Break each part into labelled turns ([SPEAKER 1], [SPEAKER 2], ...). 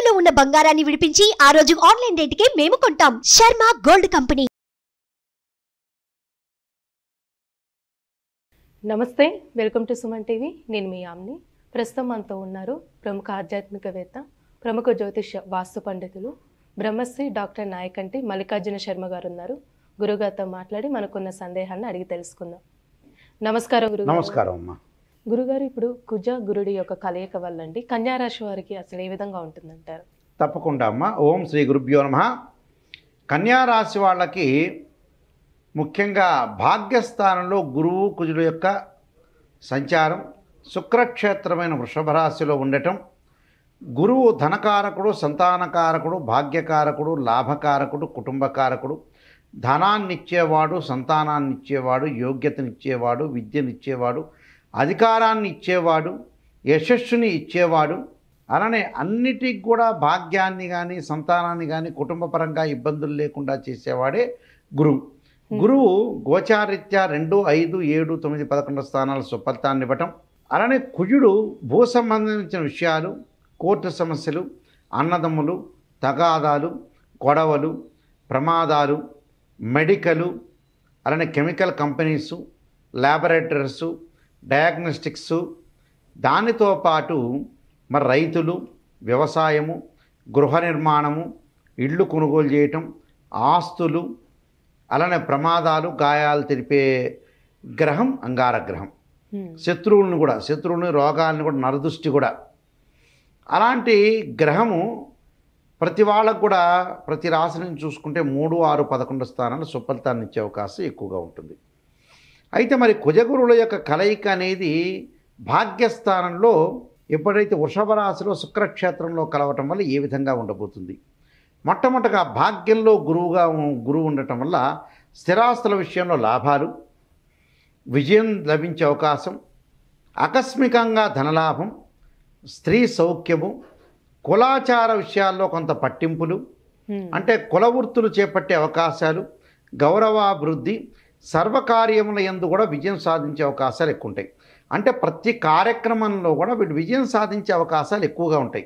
[SPEAKER 1] తాకట్టులో ఉన్న బంగారాన్ని విడిపించి ఆ రోజు ఆన్లైన్ రేటుకే మేము కొంటాం. Sharma gold company.
[SPEAKER 2] నమస్తే, వెల్కమ్ టు సుమన్ టీవీ. నేను మీ ఆమ్ని. ప్రస్తుతం మనతో ఉన్నారు ప్రముఖ ఆధ్యాత్మికవేత్త, ప్రముఖ జ్యోతిష్య వాస్తు పండితులు, బ్రహ్మశ్రీ డాక్టర్ నాయకంటి మల్లికార్జున శర్మ గారు ఉన్నారు. గురుగారితో మాట్లాడి మనకున్న సందేహాలను అడిగి తెలుసుకుందాం. నమస్కారం గురుగారు.
[SPEAKER 3] నమస్కారం అమ్మా.
[SPEAKER 2] గురుగారు, ఇప్పుడు కుజ గురుడి యొక్క కలయిక వల్ల అండి కన్యారాశి వారికి అసలు ఏ విధంగా ఉంటుందంటారు?
[SPEAKER 3] తప్పకుండా అమ్మా. ఓం శ్రీ గురుభ్యో నమః. కన్యారాశి వాళ్ళకి ముఖ్యంగా భాగ్యస్థానంలో గురువు కుజుడు యొక్క సంచారం, శుక్రక్షేత్రమైన వృషభ రాశిలో ఉండటం, గురువు ధనకారకుడు, సంతానకారకుడు, భాగ్యకారకుడు, లాభకారకుడు, కుటుంబకారకుడు, ధనాన్నిచ్చేవాడు, సంతానాన్నిచ్చేవాడు, యోగ్యతనిచ్చేవాడు, విద్యనిచ్చేవాడు, అధికారాన్ని ఇచ్చేవాడు, యశస్సుని ఇచ్చేవాడు, అలానే అన్నిటికి కూడా భాగ్యాన్ని కానీ సంతానాన్ని కానీ కుటుంబపరంగా ఇబ్బందులు లేకుండా చేసేవాడే గురువు. గురువు గోచారీత్యా 2, 5, 7, 9, 11 స్థానాల సుఫలితాన్ని ఇవ్వటం. అలానే కుజుడు భూ సంబంధించిన విషయాలు, కోర్టు సమస్యలు, అన్నదమ్ములు, తగాదాలు, గొడవలు, ప్రమాదాలు, మెడికలు, అలానే కెమికల్ కంపెనీసు, ల్యాబొరేటరీసు, డయాగ్నోస్టిక్సు, దానితో పాటు మరి రైతులు, వ్యవసాయము, గృహ నిర్మాణము, ఇళ్ళు కొనుగోలు చేయటం, ఆస్తులు, అలానే ప్రమాదాలు, గాయాలు తెలిపే గ్రహం అంగారగ్రహం. శత్రువుని, రోగాలను కూడా, నరదృష్టి కూడా. అలాంటి గ్రహము ప్రతి వాళ్ళకు కూడా ప్రతి రాశి నుంచి చూసుకుంటే 3, 6, 11 స్థానాలు సుఫలితాన్ని ఇచ్చే అవకాశం ఎక్కువగా ఉంటుంది. అయితే మరి కుజగురువుల యొక్క కలయిక అనేది భాగ్యస్థానంలో ఎప్పుడైతే వృషభ రాశిలో శుక్రక్షేత్రంలో కలవటం వల్ల ఏ విధంగా ఉండబోతుంది? మొట్టమొదటిగా భాగ్యంలో గురువు ఉండటం వల్ల స్థిరాస్తుల విషయంలో లాభాలు, విజయం లభించే అవకాశం, ఆకస్మికంగా ధనలాభం, స్త్రీ సౌఖ్యము, కులాచార విషయాల్లో కొంత పట్టింపులు, అంటే కుల వృత్తులు చేపట్టే అవకాశాలు, గౌరవాభివృద్ధి, సర్వకార్యముల యందు కూడా విజయం సాధించే అవకాశాలు ఎక్కువ ఉంటాయి. అంటే ప్రతి కార్యక్రమంలో కూడా వీళ్ళు విజయం సాధించే అవకాశాలు ఎక్కువగా ఉంటాయి.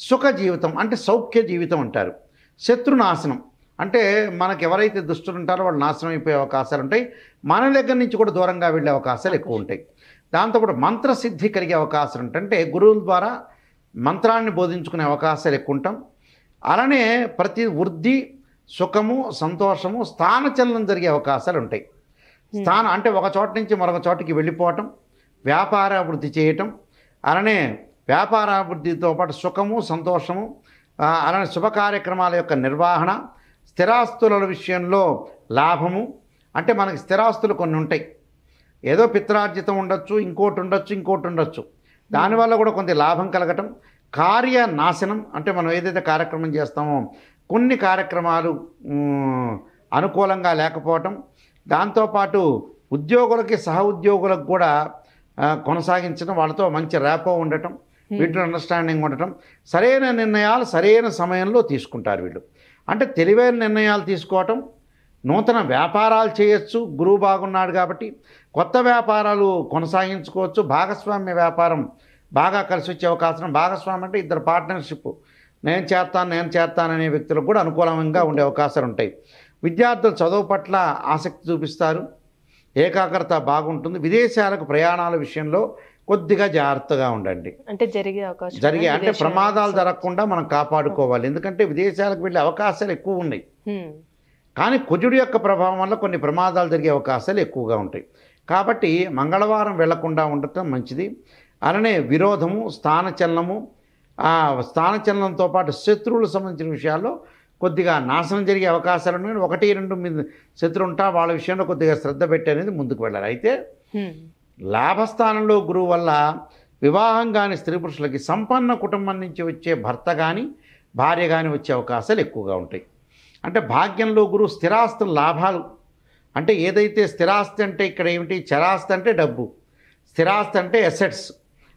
[SPEAKER 3] సుఖ జీవితం అంటే సౌఖ్య జీవితం అంటారు. శత్రునాశనం అంటే మనకు ఎవరైతే దుష్టులు ఉంటారో వాళ్ళు నాశనం అయిపోయే అవకాశాలు ఉంటాయి. మన దగ్గర నుంచి కూడా దూరంగా వెళ్ళే అవకాశాలు ఎక్కువ ఉంటాయి. దాంతోపాటు మంత్రసిద్ధి కలిగే అవకాశాలు ఉంటాయి. అంటే గురువుల ద్వారా మంత్రాన్ని బోధించుకునే అవకాశాలు ఎక్కువ ఉంటాం. అలానే ప్రతి వృద్ధి, సుఖము, సంతోషము, స్థానచలనం జరిగే అవకాశాలు ఉంటాయి. అంటే ఒక చోట నుంచి మరొక చోటికి వెళ్ళిపోవటం, వ్యాపారాభివృద్ధి చేయటం, అలానే వ్యాపారాభివృద్ధితో పాటు సుఖము, సంతోషము, అలానే శుభ కార్యక్రమాల యొక్క నిర్వహణ, స్థిరాస్తుల విషయంలో లాభము. అంటే మనకి స్థిరాస్తులు కొన్ని ఉంటాయి. ఏదో పిత్రార్జితం ఉండొచ్చు, ఇంకోటి ఉండొచ్చు. దానివల్ల కూడా కొంత లాభం కలగటం. కార్యనాశనం అంటే మనం ఏదైతే కార్యక్రమం చేస్తామో కొన్ని కార్యక్రమాలు అనుకూలంగా లేకపోవటం. దాంతోపాటు ఉద్యోగులకి, సహ ఉద్యోగులకు కూడా కొనసాగించడం, వాళ్ళతో మంచి ర్యాపో ఉండటం, వీటిలో అండర్స్టాండింగ్ ఉండటం, సరైన నిర్ణయాలు సరైన సమయంలో తీసుకుంటారు వీళ్ళు. అంటే తెలివైన నిర్ణయాలు తీసుకోవటం, నూతన వ్యాపారాలు చేయొచ్చు. గురువు బాగున్నాడు కాబట్టి కొత్త వ్యాపారాలు కొనసాగించుకోవచ్చు. భాగస్వామ్య వ్యాపారం బాగా కలిసి వచ్చే అవకాశం. భాగస్వామ్యం అంటే ఇద్దరు పార్ట్నర్షిప్, నేను చేస్తాననే వ్యక్తులకు కూడా అనుకూలంగా ఉండే అవకాశాలు ఉంటాయి. విద్యార్థులు చదువు పట్ల ఆసక్తి చూపిస్తారు, ఏకాగ్రత బాగుంటుంది. విదేశాలకు ప్రయాణాల విషయంలో కొద్దిగా జాగ్రత్తగా ఉండండి.
[SPEAKER 2] అంటే అంటే
[SPEAKER 3] ప్రమాదాలు జరగకుండా మనం కాపాడుకోవాలి. ఎందుకంటే విదేశాలకు వెళ్ళే అవకాశాలు ఎక్కువ ఉన్నాయి. కానీ కుజుడి యొక్క ప్రభావం వల్ల కొన్ని ప్రమాదాలు జరిగే అవకాశాలు ఎక్కువగా ఉంటాయి. కాబట్టి మంగళవారం వెళ్లకుండా ఉండటం మంచిది. అలానే విరోధము, స్థానచలనంతో పాటు శత్రువులకు సంబంధించిన విషయాల్లో కొద్దిగా నాశనం జరిగే అవకాశాలు ఉన్నాయి. 1, 2 శత్రువు ఉంటా, వాళ్ళ విషయంలో కొద్దిగా శ్రద్ధ పెట్టి అనేది ముందుకు వెళ్ళాలి. అయితే లాభస్థానంలో గురువు వల్ల వివాహం కాని స్త్రీ పురుషులకి సంపన్న కుటుంబం నుంచి వచ్చే భర్త కానీ భార్య కానీ వచ్చే అవకాశాలు ఎక్కువగా ఉంటాయి. అంటే భాగ్యంలో గురువు స్థిరాస్తుల లాభాలు. అంటే ఏదైతే స్థిరాస్తి అంటే ఇక్కడ ఏమిటి, చరాస్తి అంటే డబ్బు, స్థిరాస్తి అంటే అసెట్స్,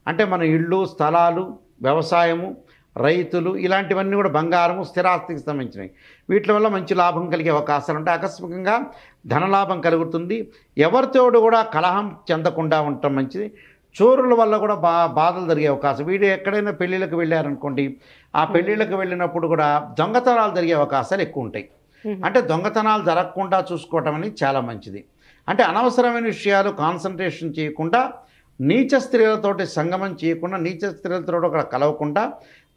[SPEAKER 3] అంటే మన ఇళ్ళు, స్థలాలు, వ్యవసాయము, రైతులు, ఇలాంటివన్నీ కూడా బంగారము, స్థిరాస్తికి సంబంధించినవి. వీటి వల్ల మంచి లాభం కలిగే అవకాశాలు ఉంటాయి. ఆకస్మికంగా ధనలాభం కలుగుతుంది. ఎవరితోడు కూడా కలహం చెందకుండా ఉండటం మంచిది. చోరుల వల్ల కూడా బాధలు జరిగే అవకాశం. వీడు ఎక్కడైనా పెళ్ళిళ్ళకి వెళ్ళారనుకోండి, ఆ పెళ్ళిళ్ళకి వెళ్ళినప్పుడు కూడా దొంగతనాలు జరిగే అవకాశాలు ఎక్కువ ఉంటాయి. అంటే దొంగతనాలు జరగకుండా చూసుకోవటం అనేది చాలా మంచిది. అంటే అనవసరమైన విషయాలు కాన్సన్ట్రేషన్ చేయకుండా, నీచ స్త్రీలతోటి సంగమం చేయకుండా, నీచ స్త్రీలతో కూడా కలవకుండా,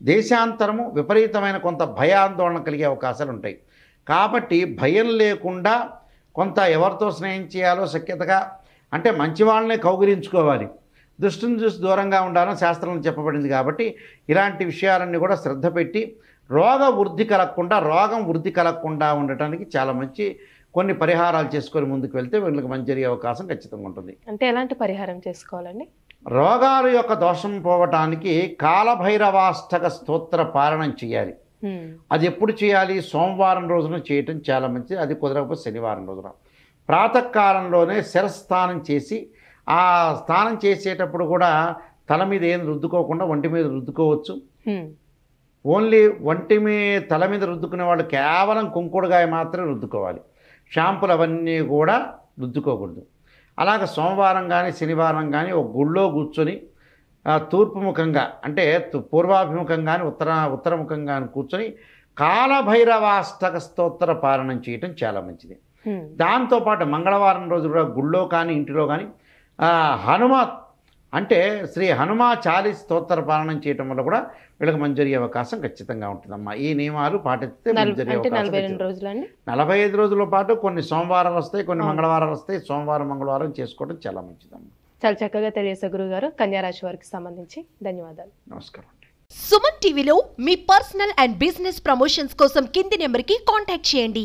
[SPEAKER 3] దేశాంతరము విపరీతమైన కొంత భయాందోళన కలిగే అవకాశాలు ఉంటాయి. కాబట్టి భయం లేకుండా కొంత ఎవరితో స్నేహం చేయాలో సఖ్యతగా, అంటే మంచి వాళ్ళనే కౌగిలించుకోవాలి, దుష్టుని చూసి దూరంగా ఉండాలని శాస్త్రంలో చెప్పబడింది. కాబట్టి ఇలాంటి విషయాలన్నీ కూడా శ్రద్ధ పెట్టి రోగం వృద్ధి కలగకుండా ఉండటానికి చాలా మంచి కొన్ని పరిహారాలు చేసుకొని ముందుకు వెళ్తే వీళ్ళకి మంచి జరిగే అవకాశం ఖచ్చితంగా ఉంటుంది.
[SPEAKER 2] అంటే ఎలాంటి పరిహారం చేసుకోవాలండి?
[SPEAKER 3] రోగాల యొక్క దోషం పోవటానికి కాలభైరవాష్టక స్తోత్ర పారణం చేయాలి. అది ఎప్పుడు చేయాలి? సోమవారం రోజున చేయటం చాలా మంచిది. అది కుదరకపోతే శనివారం రోజున ప్రాతకాలంలోనే శిరస్నానం చేసి, ఆ స్నానం చేసేటప్పుడు కూడా తల మీద ఏం రుద్దుకోకుండా ఒంటి మీద రుద్దుకోవచ్చు. ఓన్లీ తల మీద రుద్దుకునే వాళ్ళు కేవలం కుంకుడుగాయ మాత్రమే రుద్దుకోవాలి. షాంపులు అవన్నీ కూడా రుద్దుకోకూడదు. అలాగే సోమవారం కానీ శనివారం కానీ ఒక గుళ్ళో కూర్చొని తూర్పుముఖంగా, అంటే పూర్వాభిముఖం కానీ ఉత్తరముఖం కానీ కూర్చొని కాలభైరవాష్టక స్తోత్ర పారణం చేయటం చాలా మంచిది. దాంతోపాటు మంగళవారం రోజు కూడా గుళ్ళో కానీ ఇంటిలో కానీ అంటే శ్రీ హనుమా చాలీస్ స్తోత్ర పాలనం చేయటం వల్ల కూడా వీళ్ళకి మంచి జరిగే అవకాశం ఖచ్చితంగా ఉంటుందమ్మా. ఈ నియమాలు పాటిస్తే మంచి జరిగే అవకాశం. 45 రోజుల పాటు కొన్ని సోమవారాలు వస్తాయి, కొన్ని మంగళవారాలు వస్తాయి. సోమవారం మంగళవారం చేసుకోవడం చాలా మంచిదమ్మా.
[SPEAKER 2] చాలా చక్కగా తెలియజేశారు గురుగారు. కన్యా రాశి వారికి సంబంధించి ధన్యవాదాలు.
[SPEAKER 3] నమస్కారం.
[SPEAKER 1] సుమన్ టీవీలో మీ పర్సనల్ అండ్ బిజినెస్ ప్రమోషన్స్ కోసం కింది నెంబర్కి కాంటాక్ట్ చేయండి.